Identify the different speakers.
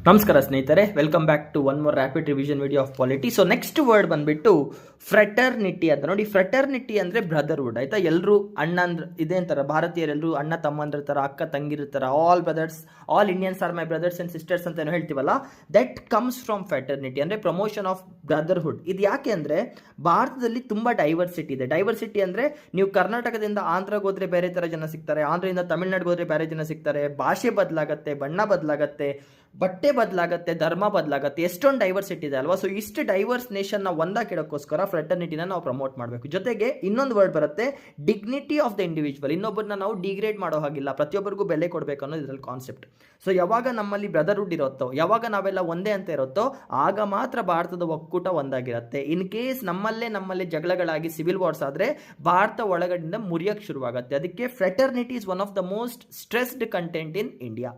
Speaker 1: ನಮಸ್ಕಾರ ಸ್ನೇಹಿತರೆ, welcome back to one more rapid revision video of polity. So next word ಬಂದ್ಬಿಟ್ಟು fraternity ಅಂತ. ನೋಡಿ, ಫ್ರೆಟರ್ನಿಟಿ ಅಂದರೆ ಬ್ರದರ್ಹುಡ್, ಆಯ್ತಾ. ಎಲ್ಲರೂ ಅಣ್ಣ ಅಂದ್ರೆ ಇದೇ ಅಂತಾರೆ, ಭಾರತೀಯರೆಲ್ಲರೂ ಅಣ್ಣ ತಮ್ಮಂದಿರ್ತಾರ, ಅಕ್ಕ ತಂಗಿರ್ತಾರ, all brothers, all Indians are my brothers and sisters ಅಂತ ಏನೋ ಹೇಳ್ತೀವಲ್ಲ, ದಟ್ ಕಮ್ಸ್ ಫ್ರಮ್ ಫ್ರೆಟರ್ನಿಟಿ, ಅಂದರೆ ಪ್ರಮೋಷನ್ ಆಫ್ ಬ್ರದರ್ಹುಡ್. ಇದು ಯಾಕೆ ಅಂದರೆ ಭಾರತದಲ್ಲಿ ತುಂಬ ಡೈವರ್ಸಿಟಿ ಇದೆ. ಡೈವರ್ಸಿಟಿ ಅಂದರೆ ನೀವು ಕರ್ನಾಟಕದಿಂದ ಆಂಧ್ರಕ್ಕೆ ಹೋದ್ರೆ ಬೇರೆ ಥರ ಜನ ಸಿಗ್ತಾರೆ, ಆಂಧ್ರದಿಂದ ತಮಿಳ್ನಾಡಿಗೆ ಹೋದ್ರೆ ಬೇರೆ ಜನ ಸಿಗ್ತಾರೆ, ಭಾಷೆ ಬದಲಾಗತ್ತೆ, ಬಣ್ಣ ಬದಲಾಗತ್ತೆ, ಬಟ್ಟೆ ಬದಲಾಗತ್ತೆ, ಧರ್ಮ ಬದಲಾಗತ್ತೆ, ಎಷ್ಟೊಂದು ಡೈವರ್ಸಿಟಿ ಇದೆ ಅಲ್ವಾ. ಸೊ ಇಷ್ಟು ಡೈವರ್ಸ್ ನೇಷನ್ನ ಒಂದಾಕಿಡೋಕ್ಕೋಸ್ಕರ ಫ್ರೆಟರ್ನಿಟಿನ ನಾವು ಪ್ರಮೋಟ್ ಮಾಡಬೇಕು. ಜೊತೆಗೆ ಇನ್ನೊಂದು ವರ್ಡ್ ಬರುತ್ತೆ, ಡಿಗ್ನಿಟಿ ಆಫ್ ದ ಇಂಡಿವಿಜುವಲ್. ಇನ್ನೊಬ್ಬರನ್ನ ನಾವು ಡಿಗ್ರೇಡ್ ಮಾಡೋ ಹಾಗಿಲ್ಲ, ಪ್ರತಿಯೊಬ್ಬರಿಗೂ ಬೆಲೆ ಕೊಡಬೇಕು ಅನ್ನೋದು ಇದರಲ್ಲಿ ಕಾನ್ಸೆಪ್ಟ್. ಸೊ ಯಾವಾಗ ನಮ್ಮಲ್ಲಿ ಬ್ರದರ್ಹುಡ್ ಇರುತ್ತೋ, ಯಾವಾಗ ನಾವೆಲ್ಲ ಒಂದೇ ಅಂತ ಇರುತ್ತೋ, ಆಗ ಮಾತ್ರ ಭಾರತದ ಒಕ್ಕೂಟ ಒಂದಾಗಿರುತ್ತೆ. ಇನ್ ಕೇಸ್ ನಮ್ಮಲ್ಲೇ ಜಗಳಗಳಾಗಿ ಸಿವಿಲ್ ವಾರ್ಸ್ ಆದರೆ ಭಾರತ ಒಳಗಡೆಯಿಂದ ಮುರಿಯಕ್ಕೆ ಶುರುವಾಗುತ್ತೆ. ಅದಕ್ಕೆ fraternity is one of the most stressed content in India.